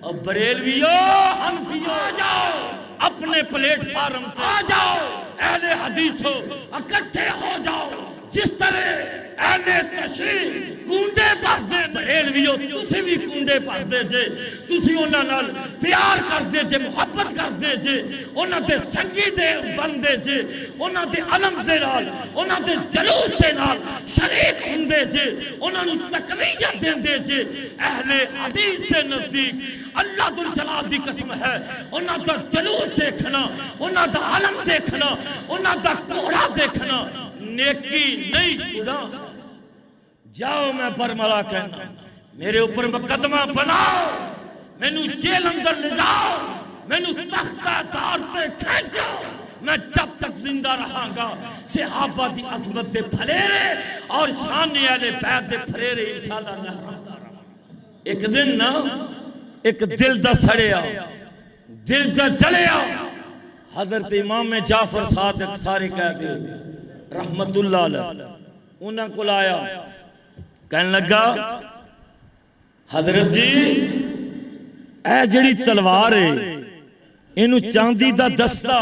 اور بریلویو حنفیو آ جاؤ اپنے پلیٹ فارم پہ آ جاؤ، اہل حدیثو اکٹھے ہو جاؤ، جس طرح اہل تشریح کونڈے پڑھتے بریلویو تسی بھی کونڈے پڑھتے جے، تسی انہاں نال پیار کردے جے، محبت کردے جے، انہاں دے سنگی دے بندے جے، انہاں دے علم دے نال، انہاں دے جلوس دے نال شریک ہوندے جے، انہاں نو تقویت دیندے جے۔ اہل حدیث دے نزدیک اللہ ذوالجلال دی قسم ہے، انہاں دا جلوس دیکھنا، انہاں دا علم دیکھنا، انہاں دا کوڑا دیکھنا نیکی نہیں خدا۔ جاؤ میں برملا کہنا، میرے اوپر مقدمہ بناؤ، میں نو جیل اندر لے جاؤ، میں نو تختہ تار پہ کھینچو، میں جب تک زندہ رہاں گا صحابہ دی عظمت دے پھلیرے اور شان اہل بیت دے پھلیرے انشاءاللہ لہراتا رہا۔ ایک دن نا ایک دل دا سڑیا، دل دا جلیا، حضرت امام جعفر صادق سارے کہہ دے رحمت اللہ علیہ انہاں کو لایا، کہنے لگا حضرت جی اے جڑی تلوار ہے انہوں چاندی دا دستہ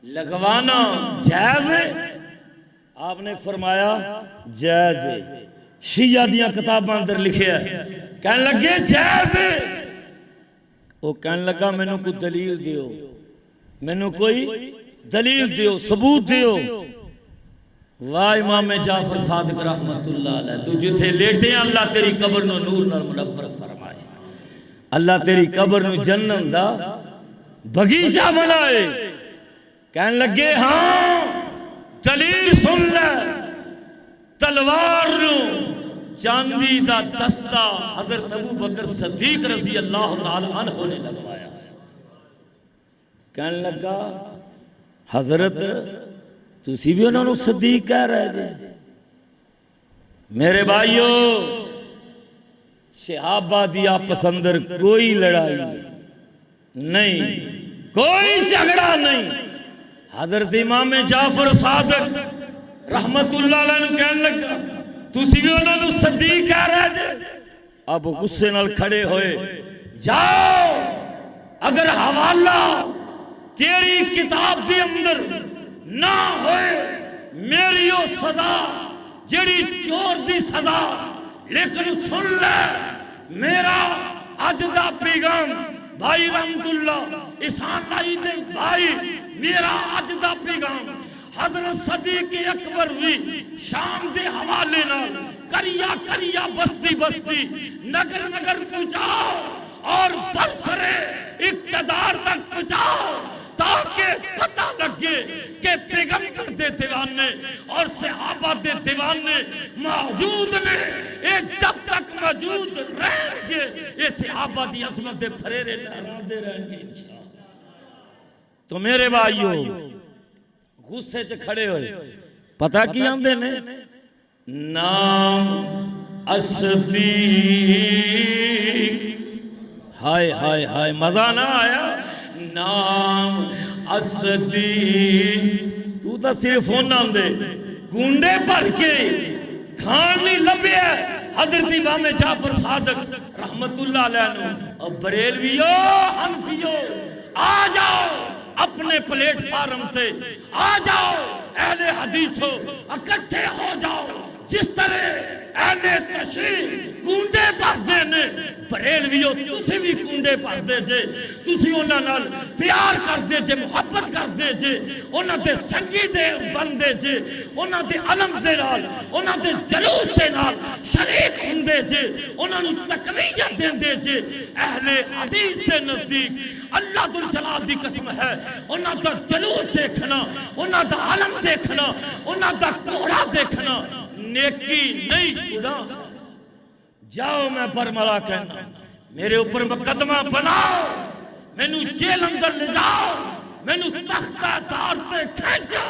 لگوانا جائز ہے؟ آپ نے فرمایا جائز ہے۔ شیعہ دیاں کتاباں اندر لکھے ہے، کہنے لگے جائز ہے۔ وہ کہنے لگا میں نے کوئی دلیل دیو، میں نے کوئی دلیل دیو، ثبوت دیو۔ واہ امام جعفر صادق رحمت اللہ علیہ، تو جتھے لیٹے ہیں اللہ تیری قبر نو نور نال منور فرمائے، اللہ تیری قبر نو جنت دا بغیچہ بنائے۔ کہنے لگے ہاں دلیل سن لے، تلوار نو چاندی دا دستہ حضرت ابو بکر صدیق رضی اللہ تعالی عنہ نے لگوایا۔ کہنے لگا حضرت تسی بھی انہوں نے صدیق کہہ رہے جے؟ میرے بھائیو صحابہ دی آپس اندر کوئی لڑائی نہیں، کوئی جھگڑا نہیں۔ حضرت امام جعفر صادق رحمت اللہ علیہ کہنے لگا تسی بھی انہوں نے صدیق کہہ رہے جے؟ اب غصے نال کھڑے ہوئے، جاؤ اگر حوالہ تیری کتاب دے اندر نہ ہوئے میری او صدا جڑی چور دی صدا، لیکن سن لے میرا اج دا پیغام بھائی رحمت اللہ احسان لائی دے بھائی، میرا اج دا پیغام حضرت صدیق اکبر بھی شام دے حوالے نال کریا کریا بستی بستی نگر نگر پہنچاؤ اور برسرے اقتدار تک پہنچاؤ، تاکہ پتہ لگے کہ پیغمبر دے دیوانے اور صحابہ دے دیوانے موجود نے، ایک جب تک موجود رہیں گے یہ صحابہ دی عظمت دے پھریرے لہران دے رہیں گے انشاءاللہ۔ تو میرے بھائیو غصے سے کھڑے ہوئے، پتہ کی ہم دینے نام اصدیق، ہائے ہائے ہائے مزہ نہ آیا؟ نام اصدیق، تو تا صرف ہونا دے گونڈے پڑھ کے کھان نہیں لبے حضرت امام جعفر صادق رحمت اللہ علیہ اور بریلویو حنفیو آ جاؤ اپنے پلیٹ فارم تے، آ جاؤ اہل حدیثو اکٹھے ہو جاؤ، جس طرح اہل تشریح کونڈے پڑھتے نے بریلویو تسی بھی کونڈے پڑھتے جے، تسی انہاں نال پیار کردے جے، محبت کردے جے، انہاں دے سنگی دے بندے جے، انہاں دے علم دے نال، انہاں دے جلوس دے نال شریک ہوندے جے، انہاں نو تقویت دیندے جے۔ اہل حدیث دے نزدیک اللہ ذوالجلال دی قسم ہے، انہاں دا جلوس دیکھنا، انہاں دا علم دیکھنا، انہاں دا کوڑا دیکھنا نیکی نہیں خدا۔ جاؤ میں برملا کہنا، میرے اوپر مقدمہ بناؤ، میں نو جیل اندر لے جاؤ، میں نو تختہ تار پہ کھینچو،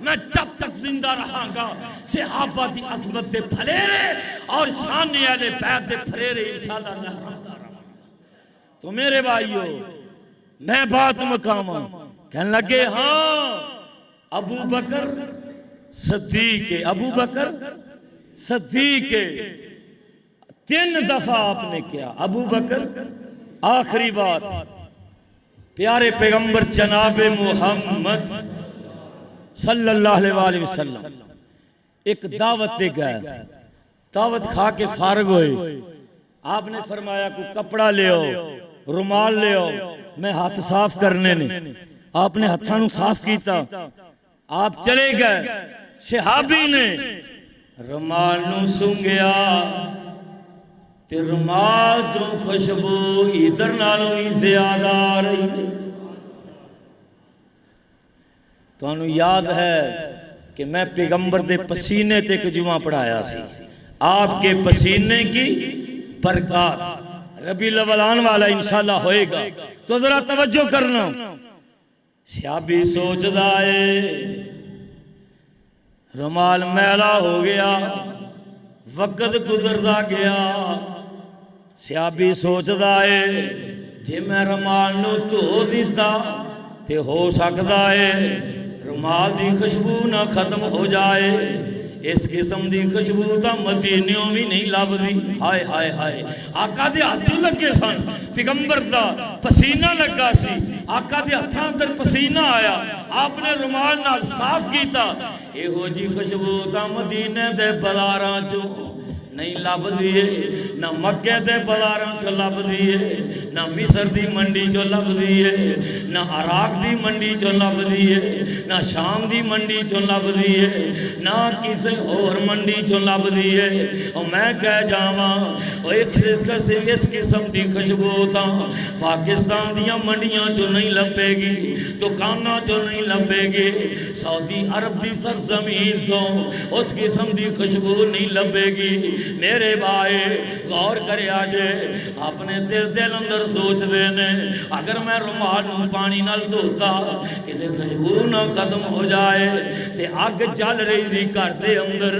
میں جب تک زندہ رہاں گا صحابہ دی عظمت دے پھلیرے اور شان اہل بیت دے پھلیرے انشاءاللہ لہراتا رہا۔ تو میرے بھائیو میں بات مقامہ کہنے لگے ہاں ابو بکر صدیق، ابو بکر صدیق 3 دفعہ آپ نے کیا، ابو بکر آخری بات، پیارے پیغمبر جناب محمد صلی اللہ علیہ وآلہ وسلم ایک دعوت دے گئے، دعوت کھا کے فارغ ہوئے، آپ نے فرمایا کوئی کپڑا لے آؤ، رومال لے آؤ، میں ہاتھ صاف کرنے نے، آپ نے ہتھاں صاف کیتا، آپ چلے گئے، صحابی نے رومال نو سنگیا تے رومال جو خوشبو ادھر نالوں ہی زیادہ آ رہی ہے۔ تو انہوں یاد ہے کہ میں پیغمبر دے پسینے تے کجوہاں پڑھایا سی، آپ کے پسینے کی برکات ربیع الاول آنے والا انشاءاللہ ہوئے گا، تو ذرا توجہ کرنا۔ صحابی سوچ دائے رومال میلا ہو گیا، وقت گزردا گیا، صحابی سوچ دائے جے میں رومال نو دھو دیتا تے ہو سکتا ہے رومال دی خوشبو نہ ختم ہو جائے، اس قسم دی خوشبو تا مدینیوں بھی نہیں لب دی۔ ہائے ہائے ہائے، آقا دے ہاتھوں لگے سن، پیغمبر دا پسینہ لگا سی، آقا دے ہاتھاں اندر پسینہ آیا، آپ نے رومال نال صاف کیتا، اے ہو جی خوشبو تا مدینے دے بازاراں چوں نہیں لب دیئے، نہ مکے دے بازاراں چوں لب دیئے، نہ مصر دی منڈی چوں لب دیئے، نہ عراق دی منڈی چوں لب دیئے، نہ شام دی منڈی چوں لب دیئے، نہ کسی اور منڈی چوں لب دیئے۔ اور میں کہہ جاواں اس قسم دی خوشبو تا پاکستان دیاں منڈیاں چوں نہیں لبے گی، دکاناں چوں نہیں لبے گی، سعودی عرب دی سرزمین تو اس قسم دی خوشبو نہیں لبے گی۔ میرے بھائی غور کرے آجے، اپنے دل اندر سوچ دینے، اگر میں رومال پانی نال دھوتا کہ خوشبو نہ ختم ہو جائے تے اگ جل رہی تھی گھر دے اندر،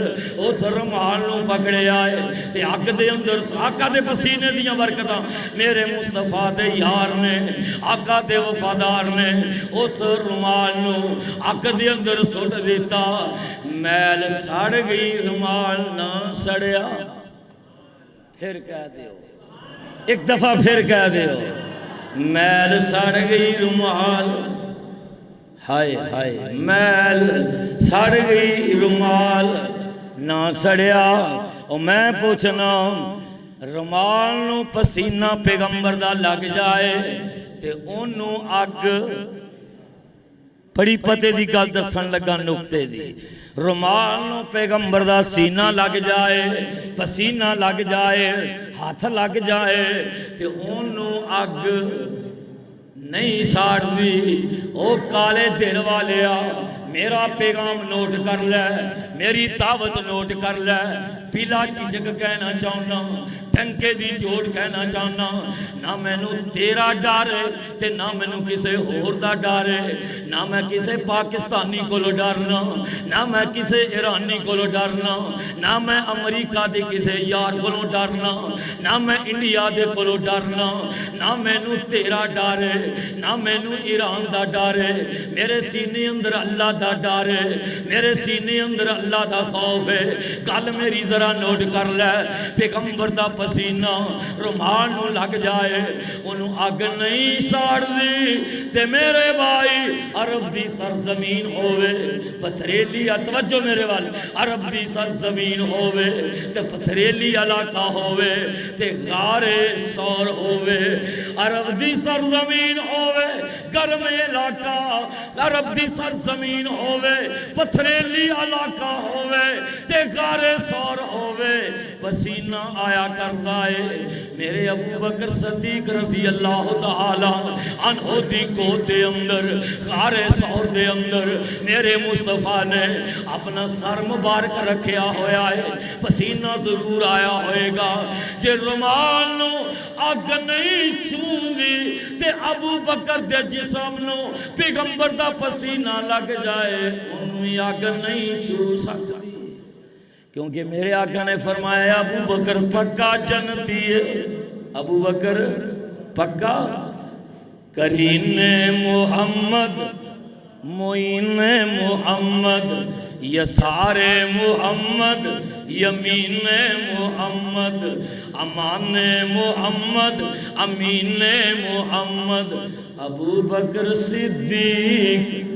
اس رومال نو پکڑے آئے تے اگ دے اندر آقا دے پسینے دیاں برکتاں میرے مصطفیٰ دے یار نے، آقا دے وفادار نے اس رومال نو اگ دے اندر سٹ دیتا، میل سڑ گئی رومال نہ سڑیا۔ پھر کہہ دیو ایک دفعہ، پھر کہہ دیو میل سڑ گئی رومال، ہائے ہائے میل سڑ گئی رومال نہ سڑیا۔ اور میں پوچھنا رومال نو پسینہ پیغمبر دا لگ جائے تے انہوں اگ بڑی پتے دی گل دسن لگا نکتے دی، رومال نو پیغمبر دا سینہ لگ جائے، پسینہ لگ جائے، ہاتھ لگ جائے تے انہوں اگ نہیں ساڑ دی۔ او کالے دل والیا میرا پیغام نوٹ کر لے، میری دعوت نوٹ کر لے، پیلا چیزک کہنا چاہنا، ٹنکے دی جوڑ کہنا چاہنا، نہ میں نو تیرا ڈارے تے نہ میں نو کسے ہور دا ڈارے، نہ میں کسے پاکستانی کو لو ڈارنا، نہ میں کسے ایرانی کو لو ڈارنا، نہ میں امریکہ دے کسے یار کو لو ڈارنا، نہ میں انڈیا دے کو لو ڈارنا، نہ میں نو تیرا ڈارے، نہ میں نو ایران دا ڈارے، میرے سینے اندر اللہ دا ڈارے، میرے سینے اندر اللہ دا خوف ہے۔ گل میری ذرا نوٹ کر لے، پیغمبر دا پسینہ رومال نو لگ جائے انہوں اگ نہیں ساڑ دی تے میرے بھائی عرب دی سرزمین ہوئے پتھریلی، توجہ میرے والے، عرب دی سرزمین ہوئے تے پتھریلی علاقہ ہوئے تے غار سور ہوئے، عرب دی سرزمین ہوئے گرم علاقہ، عرب دی سرزمین ہوئے پتھریلی علاقہ ہوئے تے غار سور ہوئے، پسینہ آیا کرتا ہے۔ میرے ابو بکر صدیق رضی اللہ تعالیٰ عنہ دی گود دے اندر، غار سور دے اندر میرے مصطفیٰ نے اپنا سر مبارک رکھیا ہویا ہے، پسینہ ضرور آیا ہوئے گا، کہ رومال نو اگ نہیں چھون دی تے ابو بکر دے جسم نو پیغمبر دا پسینہ لگ جائے انہوں اگ نہیں چھو سکتی، کیونکہ میرے آقا نے فرمایا ابو بکر پکا جنتی ہے، ابو بکر پکا کرین محمد، معین محمد، یسار محمد، یمین محمد امان محمد امین محمد ابو بکر صدیق